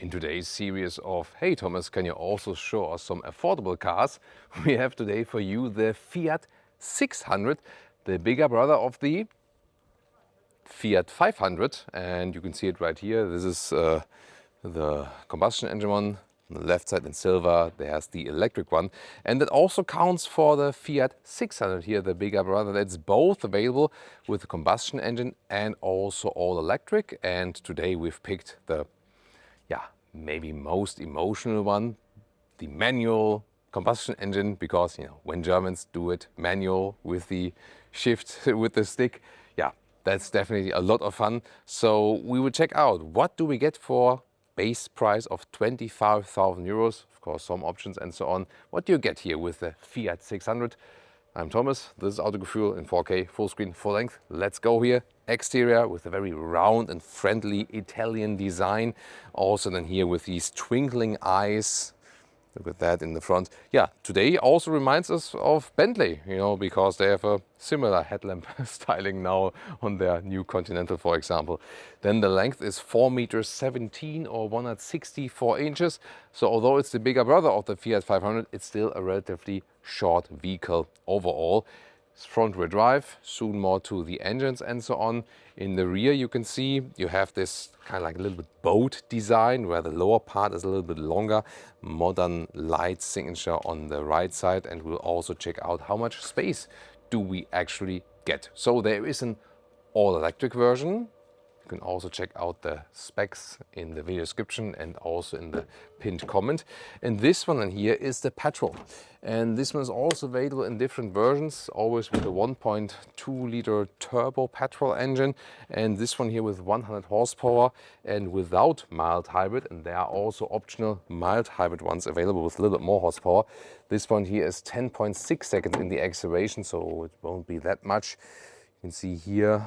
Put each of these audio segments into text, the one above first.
In today's series of Hey Thomas, can you also show us some affordable cars? We have today for you the Fiat 600, the bigger brother of the Fiat 500, and you can see it right here. This is the combustion engine one. On the left side in silver there's the electric one, and that also counts for the Fiat 600 here, the bigger brother. That's both available with the combustion engine and also all electric. And today we've picked the maybe most emotional one, the manual combustion engine, because when Germans do it manual with the shift with the stick, that's definitely a lot of fun. So we will check out what do we get for base price of 25,000 euros, of course some options and so on. What do you get here with the Fiat 600? I'm Thomas, this is Autogefühl in 4K, full screen, full length. Let's go here. Exterior with a very round and friendly Italian design. Also then here with these twinkling eyes. Look at that in the front. Yeah, today also reminds us of Bentley, because they have a similar headlamp styling now on their new Continental, for example. Then the length is 4.17 meters or 164 inches. So although it's the bigger brother of the Fiat 500, it's still a relatively short vehicle overall. It's front-wheel drive, soon more to the engines and so on. In the rear you can see you have this kind of like a little bit boat design where the lower part is a little bit longer. Modern light signature on the right side, and we'll also check out how much space do we actually get. So there is an all-electric version. You can also check out the specs in the video description and also in the pinned comment. And this one in here is the petrol. And this one is also available in different versions, always with a 1.2 liter turbo petrol engine. And this one here with 100 horsepower and without mild hybrid. And there are also optional mild hybrid ones available with a little bit more horsepower. This one here is 10.6 seconds in the acceleration, so it won't be that much. You can see here,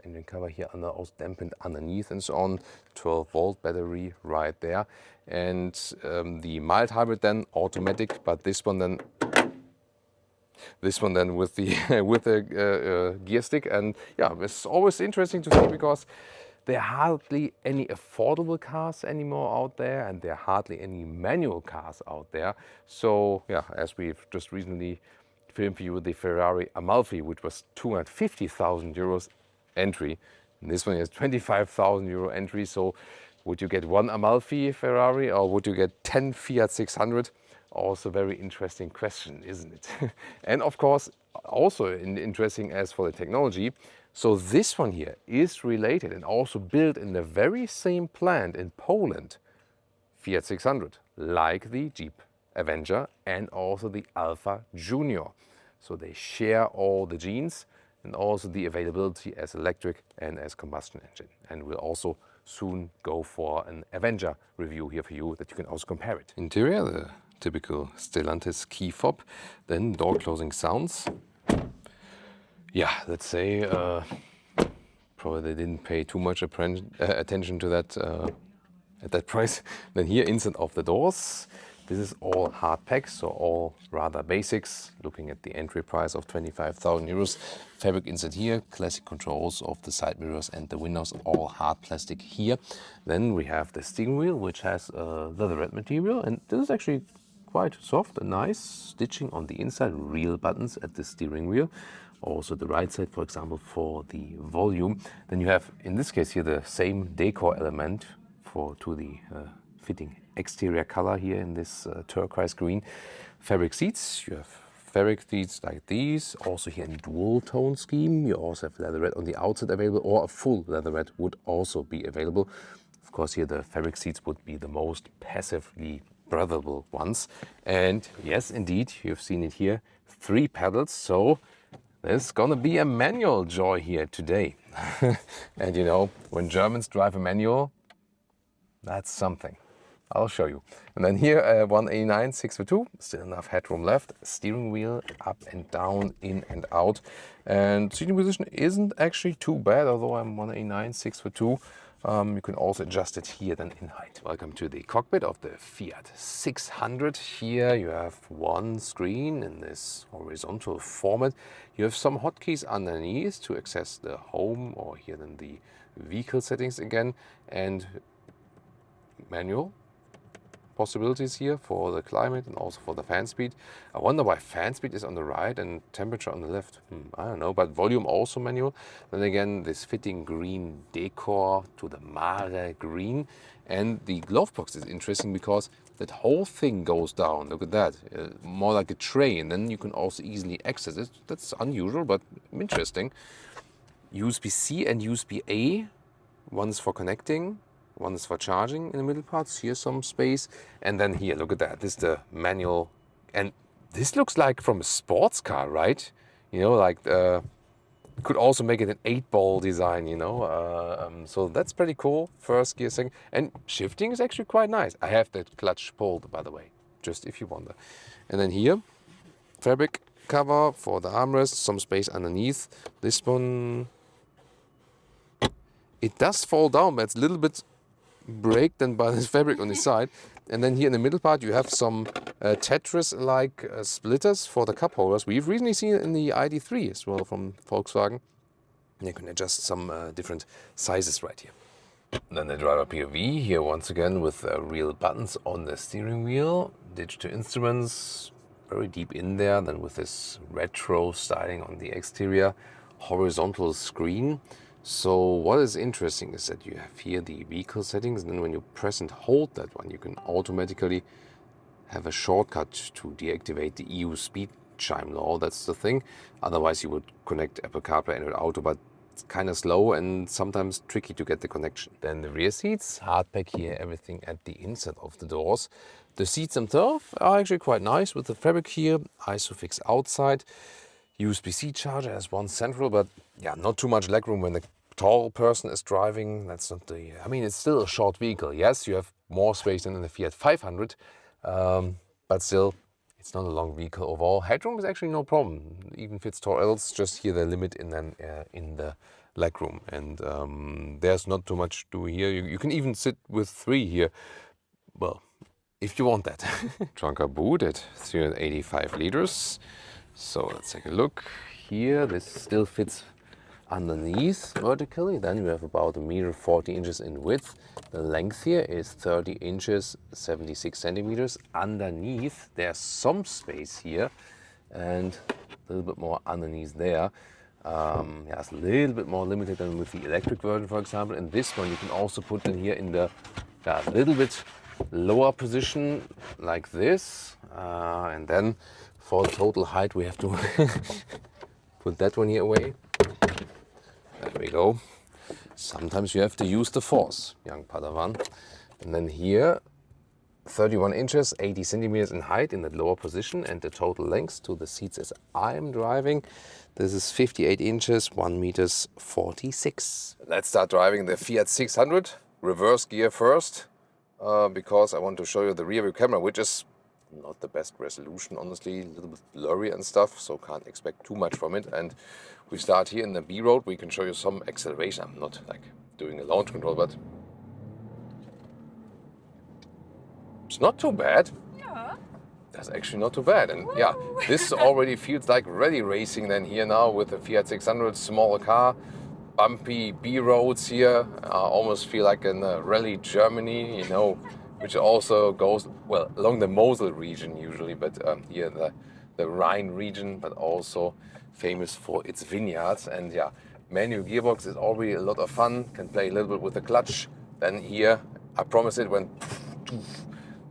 engine cover here also dampened underneath and so on. 12-volt battery right there. And the mild hybrid then automatic, but this one then with the with the gear stick. And yeah, it's always interesting to see because there are hardly any affordable cars anymore out there, and there are hardly any manual cars out there. So yeah, as we've just recently filmed for you the Ferrari Amalfi, which was 250,000 euros entry, and this one is 25,000 euro entry. So would you get one Amalfi Ferrari or would you get 10 Fiat 600? Also very interesting question, isn't it? And of course also interesting as for the technology. So this one here is related and also built in the very same plant in Poland, Fiat 600, like the Jeep Avenger and also the Alfa Junior. So they share all the genes and also the availability as electric and as combustion engine. And we'll also soon go for an Avenger review here for you that you can also compare it. Interior, the typical Stellantis key fob, then door closing sounds. Yeah, let's say probably they didn't pay too much attention to that at that price. Then here, inside of the doors. This is all hard packs, so all rather basics. Looking at the entry price of 25,000 euros. Fabric inside here, classic controls of the side mirrors and the windows, all hard plastic here. Then we have the steering wheel, which has leatherette material, and this is actually quite soft and nice. Stitching on the inside, real buttons at the steering wheel. Also the right side, for example, for the volume. Then you have, in this case here, the same decor element to the fitting exterior color here in this turquoise green. Fabric seats, you have fabric seats like these, also here in dual tone scheme. You also have leatherette on the outside available, or a full leatherette would also be available. Of course here the fabric seats would be the most passively breathable ones. And yes, indeed, you've seen it here, 3 pedals, so there's gonna be a manual joy here today. And when Germans drive a manual, that's something. I'll show you. And then here, 189 6x2, still enough headroom left. Steering wheel up and down, in and out. And seating position isn't actually too bad, although I'm 189 6x2. You can also adjust it here then in height. Welcome to the cockpit of the Fiat 600. Here you have one screen in this horizontal format. You have some hotkeys underneath to access the home, or here then the vehicle settings again. And manual possibilities here for the climate and also for the fan speed. I wonder why fan speed is on the right and temperature on the left. I don't know, but volume also manual. Then again, this fitting green decor to the Mare green. And the glove box is interesting because that whole thing goes down. Look at that, more like a tray, and then you can also easily access it. That's unusual, but interesting. USB-C and USB-A, one is for connecting, one is for charging in the middle parts. Here's some space. And then here, look at that. This is the manual. And this looks like from a sports car, right? You know, like could also make it an 8-ball design, you know. So that's pretty cool. First gear, second. And shifting is actually quite nice. I have that clutch pulled, by the way, just if you wonder. And then here, fabric cover for the armrest, some space underneath. This one, it does fall down, but it's a little bit break than by this fabric on the side. And then here in the middle part you have some Tetris-like splitters for the cup holders. We've recently seen it in the ID3 as well from Volkswagen. You can adjust some different sizes right here. Then the driver POV here once again with real buttons on the steering wheel, digital instruments very deep in there, then with this retro styling on the exterior, horizontal screen. So what is interesting is that you have here the vehicle settings, and then when you press and hold that one, you can automatically have a shortcut to deactivate the EU speed chime law. That's the thing. Otherwise you would connect Apple CarPlay and Auto, but it's kind of slow and sometimes tricky to get the connection. Then the rear seats, hardback here, everything at the inside of the doors. The seats themselves are actually quite nice with the fabric here, ISOFIX outside. USB-C charger has one central, but yeah, not too much legroom when the tall person is driving. That's not the, I mean, it's still a short vehicle. Yes, you have more space than in the Fiat 500, but still, it's not a long vehicle overall. Headroom is actually no problem. Even fits tall adults, just here the limit in the legroom. And there's not too much to do here. You can even sit with 3 here. Well, if you want that. Trunker boot at 385 liters. So let's take a look here. This still fits underneath vertically. Then we have about 1 meter 40 inches in width. The length here is 30 inches 76 centimeters. Underneath there's some space here and a little bit more underneath there. Yeah, it's a little bit more limited than with the electric version, for example. And this one you can also put in here in the little bit lower position like this, and then for total height we have to put that one here away. There we go. Sometimes you have to use the force, young Padawan. And then here 31 inches 80 centimeters in height in the lower position, and the total length to the seats as I'm driving, this is 58 inches 1 meters 46. Let's start driving the Fiat 600 reverse gear first. Because I want to show you the rear view camera, which is not the best resolution, honestly, a little bit blurry and stuff, so can't expect too much from it. And we start here in the B road. We can show you some acceleration. I'm not like doing a launch control, but it's not too bad. Yeah. That's actually not too bad. And yeah, this already feels like rally racing then here now with the Fiat 600, smaller car. Bumpy B roads here, almost feel like in rally Germany, you know, which also goes, well, along the Mosel region usually, but here the Rhine region, but also famous for its vineyards. And yeah, manual gearbox is already a lot of fun, can play a little bit with the clutch. Then here, I promise it, when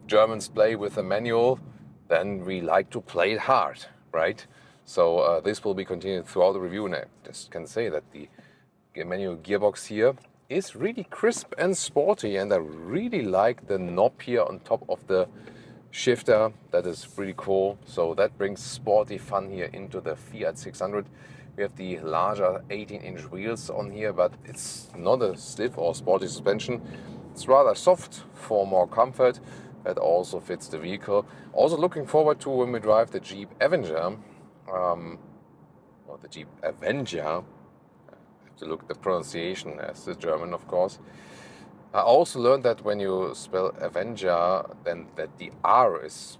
Germans play with the manual, then we like to play it hard, right? So this will be continued throughout the review, and I just can say that the manual gearbox here is really crisp and sporty, and I really like the knob here on top of the shifter. That is pretty cool. So that brings sporty fun here into the Fiat 600. We have the larger 18-inch wheels on here, but it's not a stiff or sporty suspension. It's rather soft for more comfort. That also fits the vehicle. Also looking forward to when we drive the Jeep Avenger, or the Jeep Avenger. To look at the pronunciation as the German, of course. I also learned that when you spell Avenger, then that the R is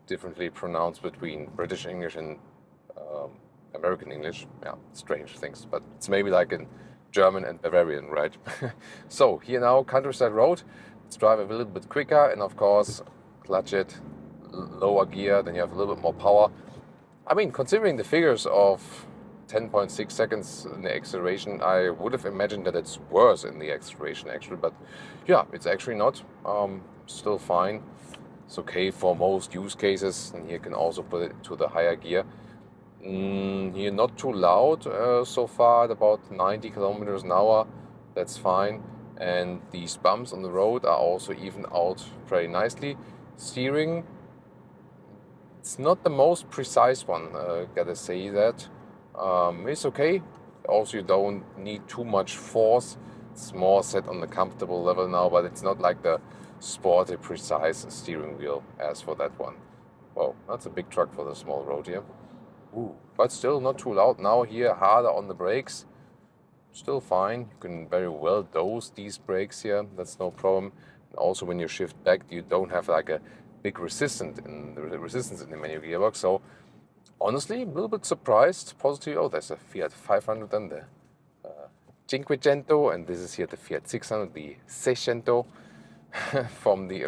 differently pronounced between British English and American English. Yeah, strange things, but it's maybe like in German and Bavarian, right? So here now, countryside road. let's drive a little bit quicker, and of course clutch it, lower gear, then you have a little bit more power. I mean, considering the figures of 10.6 seconds in the acceleration, I would have imagined that it's worse in the acceleration actually, but yeah, it's actually not. Still fine. It's okay for most use cases, and you can also put it to the higher gear. Here not too loud so far at about 90 kilometers an hour. That's fine. And these bumps on the road are also evened out pretty nicely. Steering, it's not the most precise one, gotta say that. It's okay. Also, you don't need too much force. It's more set on the comfortable level now, but it's not like the sporty, precise steering wheel as for that one. Well, that's a big truck for the small road here. Ooh, but still not too loud. Now here, harder on the brakes. Still fine. You can very well dose these brakes here. That's no problem. And also, when you shift back, you don't have like a big resistance in the manual gearbox. So honestly, a little bit surprised. Positive. Oh, there's a Fiat 500 and the Cinquecento, and this is here the Fiat 600, the Seicento, from the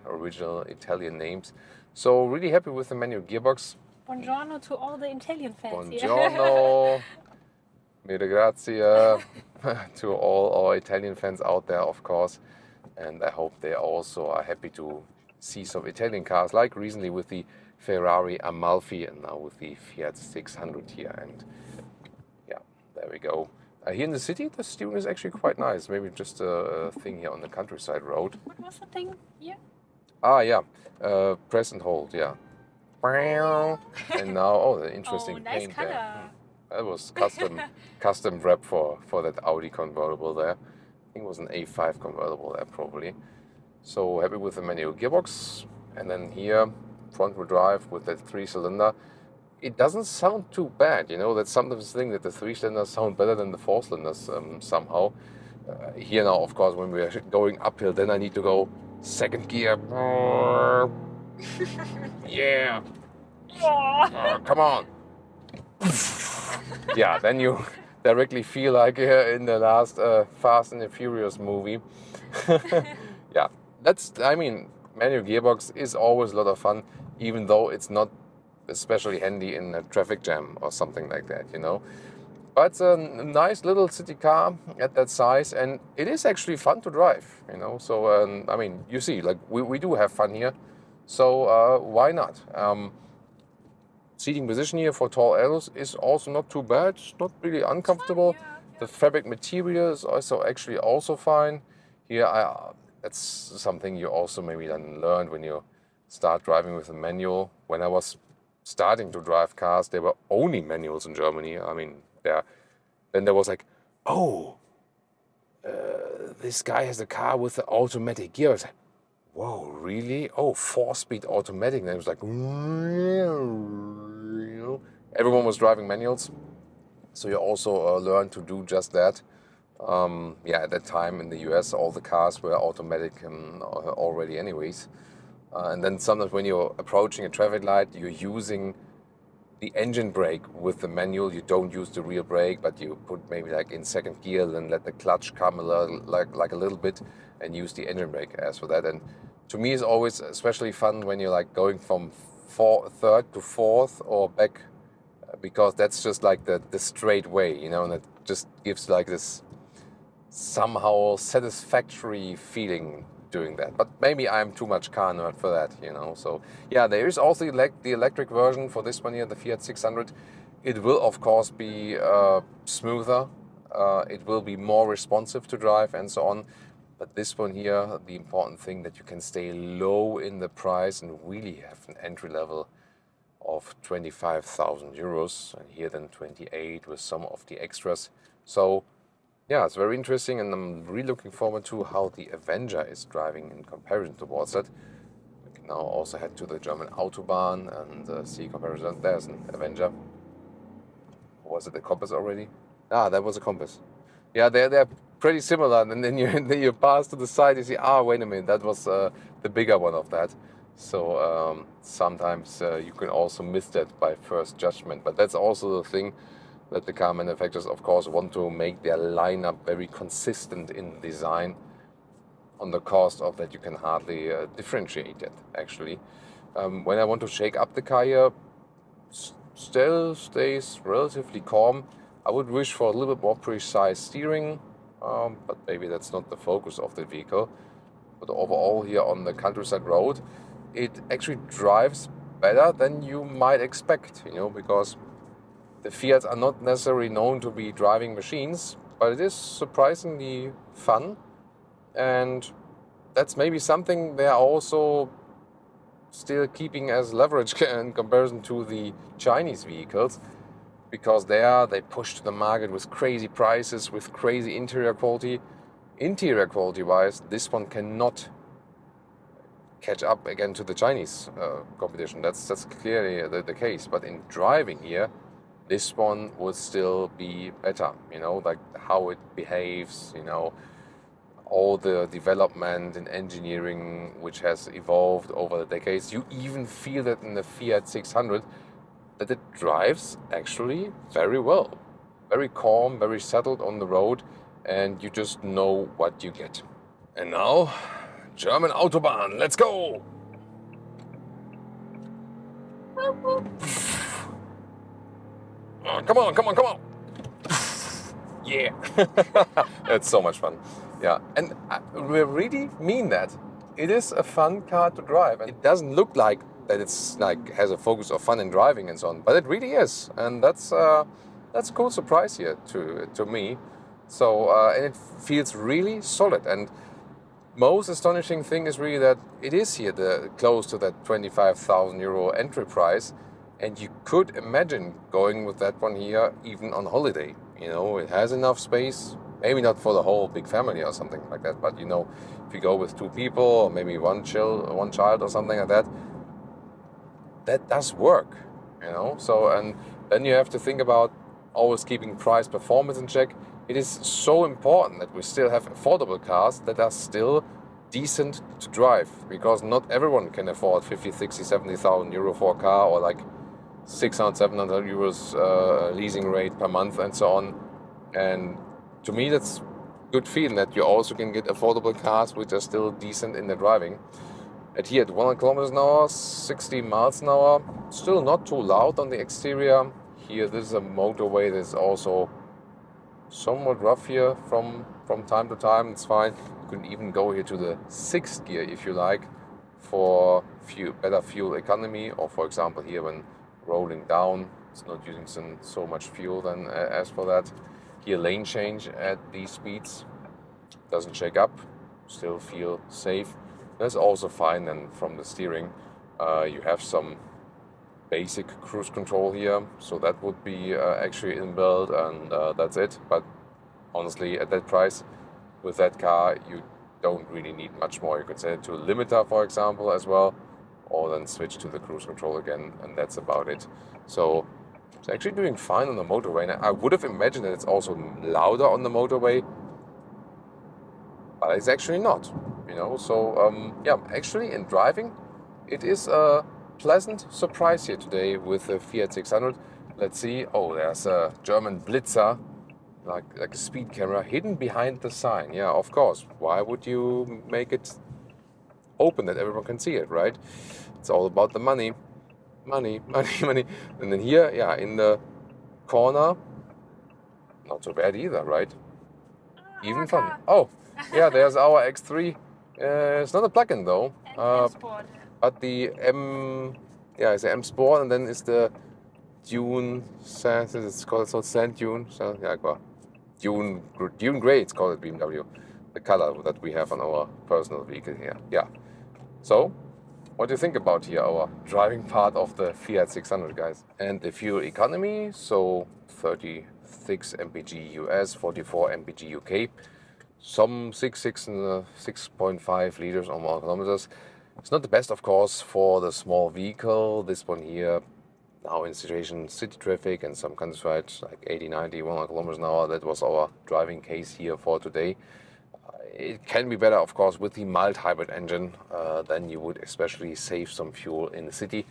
original Italian names. So really happy with the manual gearbox. Buongiorno to all the Italian fans. Buongiorno. Mille grazie to all our Italian fans out there, of course. And I hope they also are happy to see some Italian cars, like recently with the Ferrari Amalfi and now with the Fiat 600 here. And yeah, there we go. Here in the city, the steering is actually quite nice. Maybe just a thing here on the countryside road. What was the thing here? Ah, yeah. Press and hold, yeah. And now, oh, the interesting nice paint color. there. That was custom wrap for that Audi convertible there. I think it was an A5 convertible there probably. So happy with the manual gearbox. And then here, front wheel drive with that 3-cylinder. It doesn't sound too bad, you know. That's sometimes the thing that the 3-cylinders sound better than the 4-cylinders somehow. Here now, of course, when we're going uphill, then I need to go second gear. Yeah. Come on. Yeah, then you directly feel like in the last Fast and the Furious movie. Yeah, I mean, manual gearbox is always a lot of fun, even though it's not especially handy in a traffic jam or something like that, you know. But it's a nice little city car at that size, and it is actually fun to drive, you know. So, I mean, you see, like, we do have fun here, so why not? Seating position here for tall adults is also not too bad. It's not really uncomfortable. Fine, yeah. The fabric material is also fine. Here, that's something you also maybe then learned when you start driving with a manual. When I was starting to drive cars, there were only manuals in Germany. I mean, then there was like, oh, this guy has a car with an automatic gear. I was like, whoa, really? Oh, 4-speed automatic. And it was like, you know, everyone was driving manuals. So you also learn to do just that. Yeah, at that time in the US, all the cars were automatic already anyways. And then sometimes when you're approaching a traffic light, you're using the engine brake with the manual. You don't use the rear brake, but you put maybe like in second gear and let the clutch come a little bit and use the engine brake as for that. And to me, it's always especially fun when you're like going from third to fourth or back, because that's just like the straight way, you know, and it just gives like this somehow satisfactory feeling doing that. But maybe I'm too much car nerd for that, you know. So yeah, there is also the electric version for this one here, the Fiat 600. It will of course be smoother. It will be more responsive to drive and so on. But this one here, the important thing that you can stay low in the price and really have an entry level of 25,000 euros, and here then 28 with some of the extras. So yeah, it's very interesting, and I'm really looking forward to how the Avenger is driving in comparison towards that. We can now also head to the German Autobahn and see comparison. There's an Avenger. Was it a Compass already? Ah, that was a Compass. Yeah, they're pretty similar, and then you pass to the side, you see, wait a minute, that was the bigger one of that. So sometimes you can also miss that by first judgment, but that's also the thing that the car manufacturers, of course, want to make their lineup very consistent in design. on the cost of that you can hardly differentiate it, actually. When I want to shake up the car here, still stays relatively calm. I would wish for a little bit more precise steering, but maybe that's not the focus of the vehicle. But overall here on the countryside road, it actually drives better than you might expect, because the Fiats are not necessarily known to be driving machines, but it is surprisingly fun, and that's maybe something they're also still keeping as leverage in comparison to the Chinese vehicles, because they push to the market with crazy prices, with crazy interior quality. Interior quality wise, this one cannot catch up again to the Chinese competition. That's clearly the case. But in driving here, this one would still be better, like how it behaves, all the development and engineering which has evolved over the decades. You even feel that in the Fiat 600 that it drives actually very well. Very calm, very settled on the road, and you just know what you get. And now, German Autobahn, let's go! Oh, come on! Yeah! It's so much fun. Yeah, and we really mean that. It is a fun car to drive, and it doesn't look like that it's like has a focus of fun in driving and so on, but it really is, and that's a cool surprise here to me. So and it feels really solid, and most astonishing thing is really that it is here close to that 25,000 euro entry price, and you could imagine going with that one here even on holiday. It has enough space. Maybe not for the whole big family or something like that, but if you go with two people or maybe one child or something like that, that does work, So, and then you have to think about always keeping price performance in check. It is so important that we still have affordable cars that are still decent to drive, because not everyone can afford 50, 60, 70,000 euro for a car, or like 600, 700 euros leasing rate per month and so on. And to me, that's good feeling that you also can get affordable cars which are still decent in the driving. And here at 100 kilometers an hour, 60 miles an hour, still not too loud on the exterior. Here, this is a motorway that's also somewhat rough here from time to time. It's fine. You can even go here to the 6th gear if you like, for better fuel economy, or for example here when rolling down, it's not using so much fuel then as for that. Here, lane change at these speeds doesn't shake up, still feel safe. That's also fine. And from the steering, you have some basic cruise control here, so that would be actually inbuilt, and that's it. But honestly, at that price, with that car, you don't really need much more. You could set it to a limiter, for example, as well, or then switch to the cruise control again, and that's about it. So it's actually doing fine on the motorway. And I would have imagined that it's also louder on the motorway, but it's actually not, So yeah, actually in driving, it is a pleasant surprise here today with the Fiat 600. Let's see. Oh, there's a German Blitzer, like a speed camera hidden behind the sign. Yeah, of course. Why would you make it open that everyone can see it, right? It's all about the money. Money. And then here, yeah, in the corner, not so bad either, right? Even fun. Oh, yeah, there's our X3. It's not a plug-in though. Sport. But the it's the M Sport, and then is the Dune. It's called Sand Dune. So yeah, Dune Grey. It's called at BMW. The color that we have on our personal vehicle here. Yeah. So, what do you think about here our driving part of the Fiat 600, guys? And the fuel economy. So 36 mpg US, 44 mpg UK. Some 6.6 and 6.5 liters on 1 kilometers. It's not the best, of course, for the small vehicle. This one here, now in situation city traffic and some countryside, like 80, 90, 100 kilometers an hour. That was our driving case here for today. It can be better, of course, with the mild hybrid engine. Then you would especially save some fuel in the city.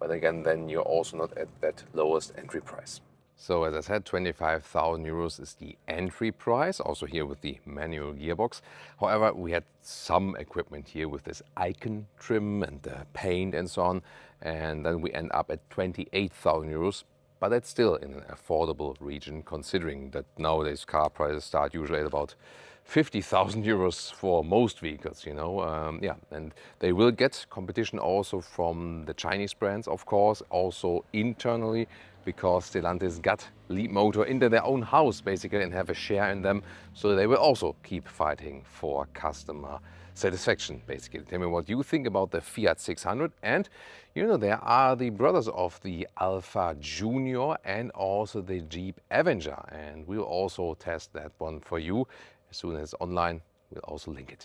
But again, then you're also not at that lowest entry price. So as I said, 25,000 euros is the entry price, also here with the manual gearbox. However, we had some equipment here with this icon trim and the paint and so on, and then we end up at 28,000 euros. But that's still in an affordable region, considering that nowadays car prices start usually at about 50,000 euros for most vehicles, you know. Yeah, and they will get competition also from the Chinese brands, of course, also internally, because Stellantis got Leapmotor into their own house basically and have a share in them, so they will also keep fighting for customer satisfaction basically. Tell me what you think about the Fiat 600, and you know, there are the brothers of the Alpha Junior and also the Jeep Avenger, and we'll also test that one for you as soon as it's online. We'll also link it.